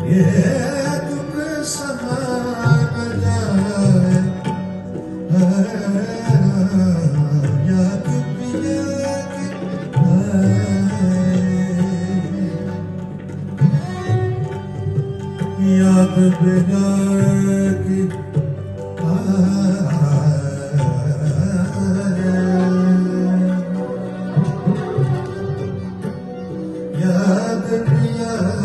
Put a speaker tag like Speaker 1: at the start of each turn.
Speaker 1: ये तुम समा न जाए, याद पिया की याद बिना की याद पिया